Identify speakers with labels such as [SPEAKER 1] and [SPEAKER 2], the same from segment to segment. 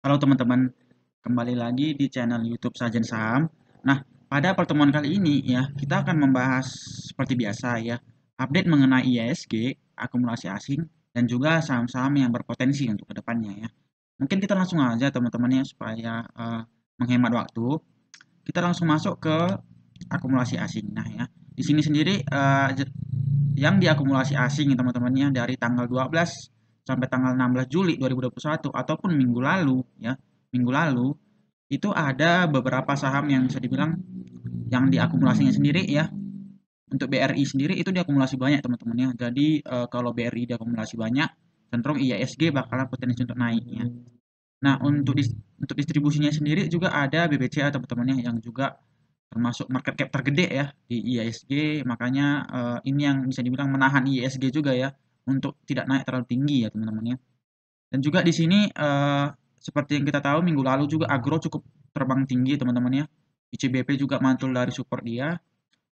[SPEAKER 1] Halo teman-teman, kembali lagi di channel YouTube Sajen Saham. Nah, pada pertemuan kali ini ya, kita akan membahas seperti biasa ya, update mengenai IISG, akumulasi asing, dan juga saham-saham yang berpotensi untuk kedepannya ya. Mungkin kita langsung aja teman-teman ya, supaya menghemat waktu. Kita langsung masuk ke akumulasi asing. Nah ya, di sini sendiri yang diakumulasi asing teman-teman ya, dari tanggal 12 sampai tanggal 16 Juli 2021 ataupun minggu lalu ya, minggu lalu itu ada beberapa saham yang bisa dibilang yang diakumulasinya sendiri ya. Untuk BRI sendiri itu diakumulasi banyak teman-teman ya. Jadi kalau BRI diakumulasi banyak, cenderung IISG bakalan potensi untuk naik ya. Nah, untuk distribusinya sendiri juga ada BBCA teman-teman ya, yang juga termasuk market cap tergede ya di IISG, makanya ini yang bisa dibilang menahan IISG juga ya untuk tidak naik terlalu tinggi ya teman-teman ya. Dan juga di sini seperti yang kita tahu minggu lalu juga Agro cukup terbang tinggi teman-teman ya. ICBP juga mantul dari support dia,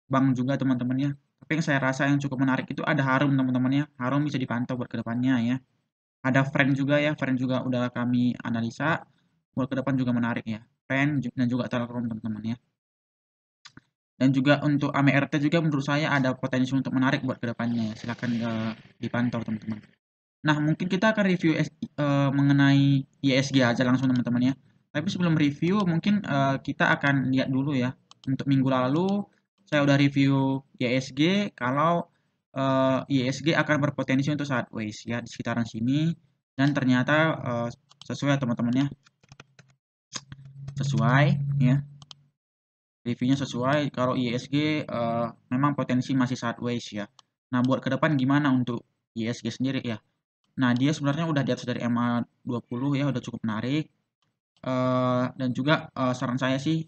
[SPEAKER 1] Bank juga teman-teman ya. Tapi yang saya rasa yang cukup menarik itu ada Harum teman-teman ya. Harum bisa dipantau buat kedepannya ya. Ada Friend juga ya, Friend juga udah kami analisa buat ke depan juga menarik ya. Friend dan juga Telkom teman-teman ya. Dan juga untuk AMRT juga menurut saya ada potensi untuk menarik buat kedepannya ya. Silahkan dipantau teman-teman. Nah mungkin kita akan review mengenai ISG aja langsung teman-teman ya. Tapi sebelum review mungkin kita akan lihat dulu ya. Untuk minggu lalu saya udah review ISG kalau ISG akan berpotensi untuk sideways ya di sekitaran sini, dan ternyata sesuai teman-teman ya, sesuai ya. Reviewnya sesuai kalau ISG memang potensi masih sideways ya. Nah, buat ke depan gimana untuk ISG sendiri ya? Nah, dia sebenarnya udah di atas dari MA 20 ya, udah cukup menarik. Dan juga saran saya sih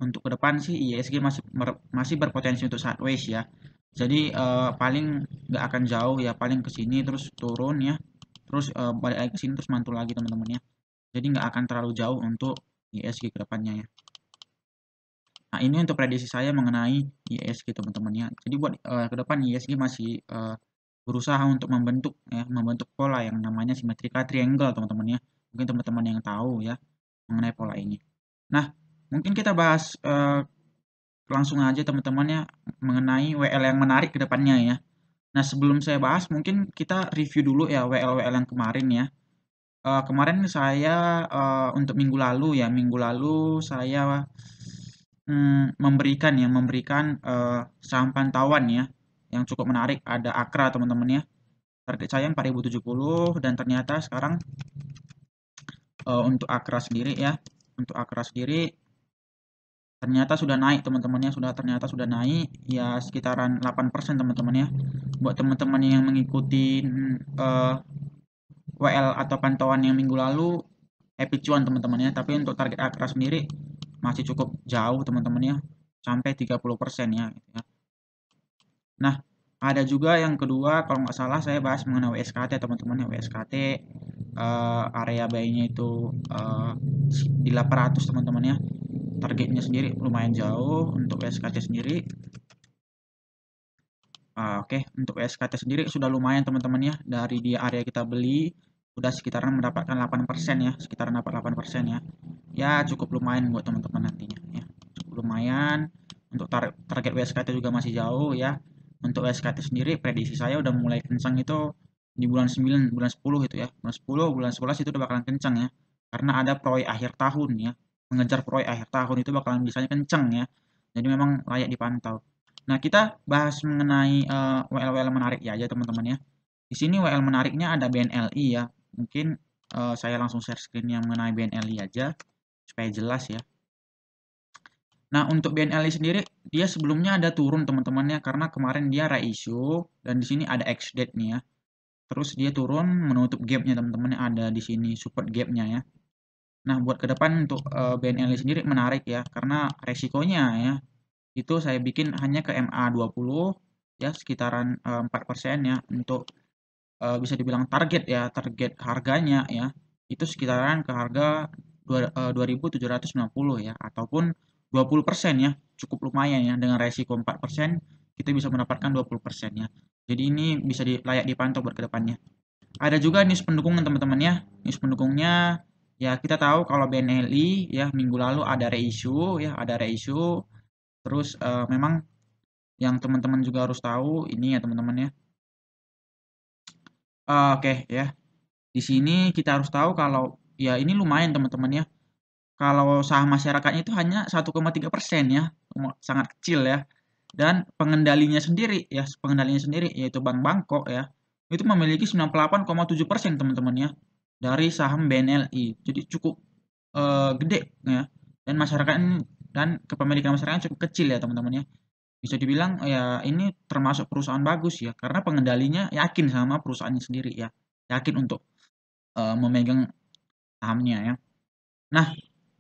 [SPEAKER 1] untuk ke depan sih ISG masih berpotensi untuk sideways ya. Jadi paling nggak akan jauh ya, paling ke sini terus turun ya. Terus balik lagi ke sini terus mantul lagi teman-teman ya. Jadi nggak akan terlalu jauh untuk ISG ke depannya ya. Nah, ini untuk prediksi saya mengenai ISG teman-teman ya. Jadi buat ke depan ISG masih berusaha untuk membentuk pola yang namanya symmetrical triangle teman-teman ya. Mungkin teman-teman yang tahu ya mengenai pola ini. Nah, mungkin kita bahas langsung aja teman-teman ya mengenai WL yang menarik ke depannya ya. Nah, sebelum saya bahas mungkin kita review dulu ya WL-WL yang kemarin ya. Kemarin saya untuk minggu lalu ya, minggu lalu saya memberikan saham pantauan ya yang cukup menarik. Ada Akra teman-teman ya, target saya 4070, dan ternyata sekarang untuk Akra sendiri ya, untuk Akra sendiri ternyata sudah naik teman-teman ya, ternyata sudah naik ya sekitaran 8% teman-teman ya. Buat teman-teman yang mengikuti WL atau pantauan yang minggu lalu, happy cuan teman-teman ya. Tapi untuk target Akra sendiri masih cukup jauh teman-teman ya, sampai 30% ya gitu ya. Nah, ada juga yang kedua kalau nggak salah saya bahas mengenai WSKT teman-teman ya. WSKT area buy-nya itu di 800 teman-teman ya. Targetnya sendiri lumayan jauh untuk WSKT sendiri. Oke, untuk WSKT sendiri sudah lumayan teman-teman ya. Dari di area kita beli udah sekitaran mendapatkan 8% ya, sekitaran dapat 8% ya. Ya cukup lumayan buat teman-teman nantinya ya. Cukup lumayan. Untuk target WSKT juga masih jauh ya. Untuk WSKT sendiri prediksi saya udah mulai kencang itu di bulan 9, bulan 10 itu ya. Bulan 10, bulan 11 itu udah bakalan kencang ya. Karena ada proyek akhir tahun ya. Mengejar proyek akhir tahun itu bakalan bisanya kencang ya. Jadi memang layak dipantau. Nah, kita bahas mengenai WL-WL menarik ya aja teman-teman ya. Di sini WL menariknya ada BNLI ya. Mungkin saya langsung share screen yang mengenai BNLI aja supaya jelas ya. Nah, untuk BNLI sendiri dia sebelumnya ada turun teman-teman ya, karena kemarin dia reissue dan di sini ada X-date nih ya. Terus dia turun menutup gapnya teman-teman, ada di sini support gapnya ya. Nah, buat ke depan untuk BNLI sendiri menarik ya, karena resikonya ya itu saya bikin hanya ke MA20 ya, sekitaran 4% ya. Untuk bisa dibilang target ya, target harganya ya itu sekitaran ke harga 2.790 ya, ataupun 20% ya, cukup lumayan ya. Dengan resiko 4% kita bisa mendapatkan 20% ya. Jadi ini bisa layak dipantau buat kedepannya. Ada juga news pendukungnya teman-teman ya. News pendukungnya Ya, kita tahu kalau BNLI ya minggu lalu ada reissue ya, ada reissue. Terus memang yang teman-teman juga harus tahu ini ya teman-teman ya. Oke ya. Di sini kita harus tahu kalau ya ini lumayan teman-teman ya. Kalau saham masyarakatnya itu hanya 1,3% ya, sangat kecil ya. Dan pengendalinya sendiri ya, pengendalinya sendiri yaitu Bank Bangkok ya, itu memiliki 98,7% teman-teman ya dari saham BNLI. Jadi cukup gede ya. Dan masyarakat dan kepemilikan masyarakat cukup kecil ya teman-teman ya. Bisa dibilang ya ini termasuk perusahaan bagus ya karena pengendalinya yakin sama perusahaannya sendiri ya. Yakin untuk memegang sahamnya ya. Nah,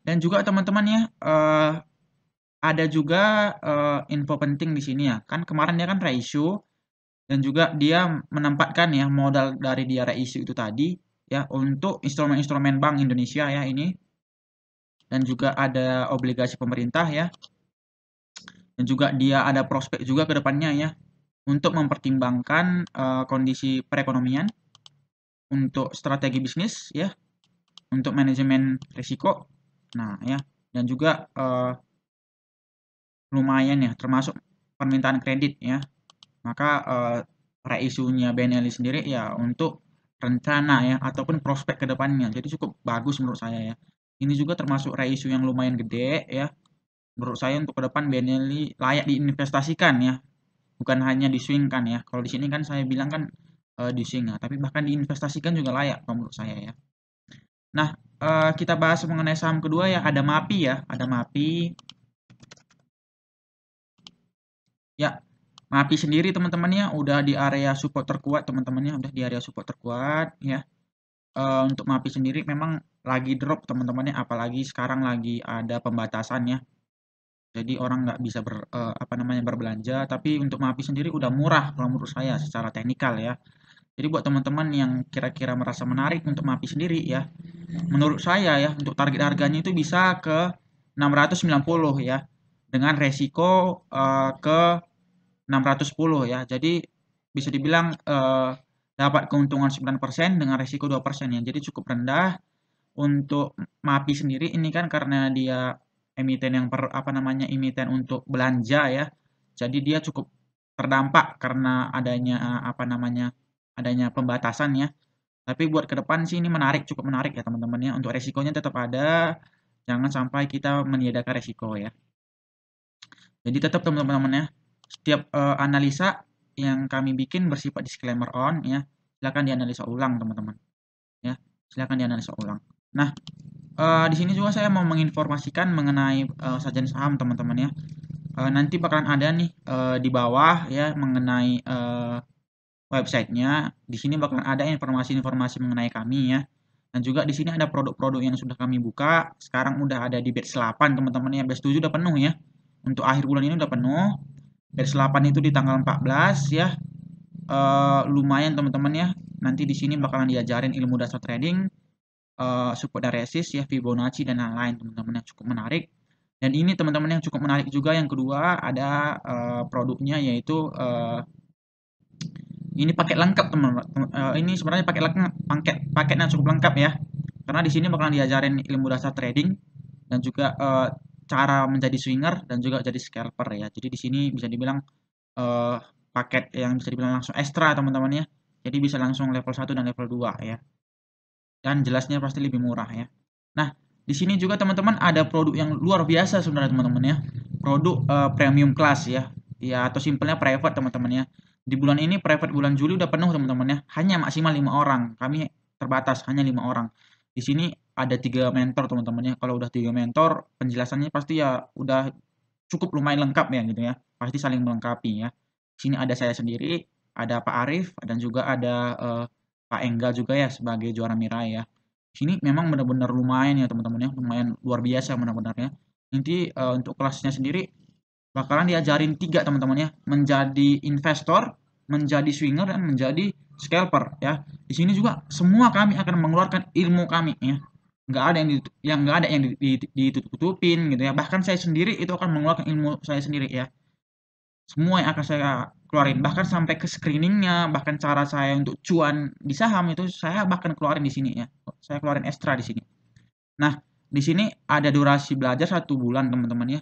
[SPEAKER 1] dan juga teman-teman ya, ada juga info penting di sini ya. Kan kemarin dia kan reissue dan juga dia menempatkan ya modal dari dia reissue itu tadi ya untuk instrumen-instrumen Bank Indonesia ya ini, dan juga ada obligasi pemerintah ya. Dan juga dia ada prospek juga ke depannya ya untuk mempertimbangkan kondisi perekonomian, untuk strategi bisnis ya, untuk manajemen risiko. Nah, ya, dan juga lumayan ya termasuk permintaan kredit ya. Maka reisunya BNLI sendiri ya untuk rencana ya ataupun prospek ke depannya. Jadi cukup bagus menurut saya ya. Ini juga termasuk reisu yang lumayan gede ya. Menurut saya untuk ke depan BNLI layak diinvestasikan ya. Bukan hanya diswingkan ya. Kalau di sini kan saya bilang kan diswing ya, tapi bahkan diinvestasikan juga layak menurut saya ya. Nah, kita bahas mengenai saham kedua ya, ada MAPI ya, ada MAPI. Ya, MAPI sendiri teman-temannya udah di area support terkuat teman-temannya, udah di area support terkuat ya. Untuk MAPI sendiri memang lagi drop teman-temannya, apalagi sekarang lagi ada pembatasan ya. Jadi orang nggak bisa berbelanja, tapi untuk MAPI sendiri udah murah kalau menurut saya secara teknikal ya. Jadi buat teman-teman yang kira-kira merasa menarik untuk MAPI sendiri ya, menurut saya ya untuk target harganya itu bisa ke 690 ya, dengan resiko ke 610 ya. Jadi bisa dibilang dapat keuntungan 9% dengan resiko 2% ya. Jadi cukup rendah. Untuk MAPI sendiri ini kan karena dia emiten yang emiten untuk belanja ya. Jadi dia cukup terdampak karena adanya adanya pembatasan ya. Tapi buat ke depan sih ini menarik, cukup menarik ya teman-teman ya. Untuk resikonya tetap ada. Jangan sampai kita meniadakan resiko ya. Jadi tetap teman-teman ya, setiap analisa yang kami bikin bersifat disclaimer on ya, silakan dianalisa ulang teman-teman ya, silakan dianalisa ulang. Nah, di sini juga saya mau menginformasikan mengenai sajian saham teman-teman ya. Nanti bakalan ada nih di bawah ya mengenai websitenya. Di sini bakalan ada informasi-informasi mengenai kami ya. Dan juga di sini ada produk-produk yang sudah kami buka. Sekarang udah ada di batch 8 teman-teman ya. Batch 7 udah penuh ya. Untuk akhir bulan ini udah penuh. Batch 8 itu di tanggal 14 ya. Lumayan teman-teman ya. Nanti di sini bakalan diajarin ilmu dasar trading, support dan resist ya, Fibonacci dan lain-lain teman-teman yang cukup menarik. Dan ini teman-teman yang cukup menarik juga yang kedua ada produknya yaitu ini paket lengkap teman-teman. Ini sebenarnya paket lengkap, paketnya cukup lengkap ya. Karena di sini bakalan diajarin ilmu dasar trading dan juga cara menjadi swinger dan juga jadi scalper ya. Jadi di sini bisa dibilang paket yang bisa dibilang langsung ekstra teman-teman ya. Jadi bisa langsung level 1 dan level 2 ya. Dan jelasnya pasti lebih murah ya. Nah, di sini juga teman-teman ada produk yang luar biasa sebenarnya teman-teman ya. Produk premium class ya. Ya atau simpelnya private teman-teman ya. Di bulan ini private bulan Juli udah penuh teman-teman ya. Hanya maksimal 5 orang. Kami terbatas hanya 5 orang. Di sini ada 3 mentor teman-teman ya. Kalau udah 3 mentor, penjelasannya pasti ya udah cukup lumayan lengkap ya gitu ya. Pasti saling melengkapi ya. Di sini ada saya sendiri, ada Pak Arif dan juga ada Pak Enggal juga ya sebagai juara Mirai ya. Di sini memang benar-benar lumayan ya teman-teman ya, lumayan luar biasa benar-benar ya. Nanti untuk kelasnya sendiri bakalan diajarin 3 teman-teman ya, menjadi investor, menjadi swinger dan menjadi scalper ya. Di sini juga semua kami akan mengeluarkan ilmu kami ya. Nggak ada yang nggak ada yang ditutup-tutupin gitu ya. Bahkan saya sendiri itu akan mengeluarkan ilmu saya sendiri ya. Semua yang akan saya keluarin, bahkan sampai ke screeningnya, bahkan cara saya untuk cuan di saham itu saya bahkan keluarin di sini ya. Saya keluarin ekstra di sini. Nah, di sini ada durasi belajar 1 bulan teman-teman ya.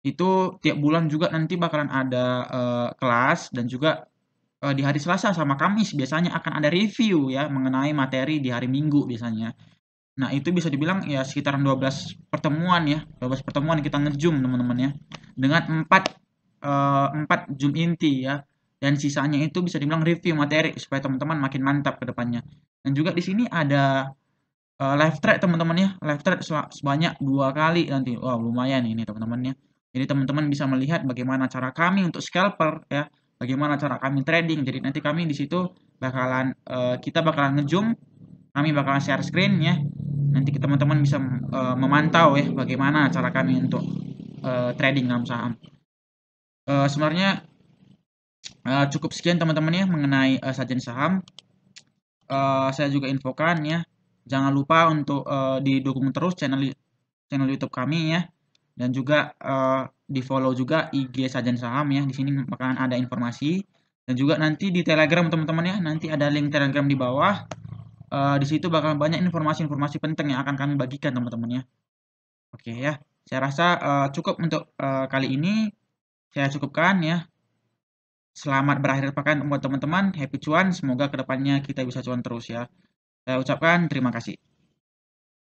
[SPEAKER 1] Itu tiap bulan juga nanti bakalan ada kelas, dan juga di hari Selasa sama Kamis biasanya akan ada review ya mengenai materi di hari Minggu biasanya. Nah, itu bisa dibilang ya sekitaran 12 pertemuan ya. 12 pertemuan kita nge-Zoom teman-teman ya. Dengan 4 Zoom inti ya. Dan sisanya itu bisa dibilang review materi supaya teman-teman makin mantap ke depannya. Dan juga di sini ada live thread teman-teman ya. Live thread sebanyak 2 kali nanti. Wow, lumayan ini teman-teman ya. Jadi teman-teman bisa melihat bagaimana cara kami untuk scalper ya. Bagaimana cara kami trading. Jadi nanti kami di situ bakalan kita bakalan nge-Zoom, kami bakalan share screen ya. Nanti teman-teman bisa memantau ya bagaimana cara kami untuk trading dalam saham. Sebenarnya cukup sekian teman-teman ya mengenai sajian saham. Saya juga infokan ya, jangan lupa untuk didukung terus channel YouTube kami ya, dan juga di follow juga IG Sajian Saham ya. Di sini bakalan ada informasi, dan juga nanti di Telegram teman-teman ya, nanti ada link Telegram di bawah. Di situ bakal banyak informasi-informasi penting yang akan kami bagikan teman-teman ya. Oke ya, saya rasa cukup untuk kali ini. Saya cukupkan ya. Selamat berakhir pekan buat teman-teman. Happy cuan. Semoga kedepannya kita bisa cuan terus ya. Saya ucapkan terima kasih.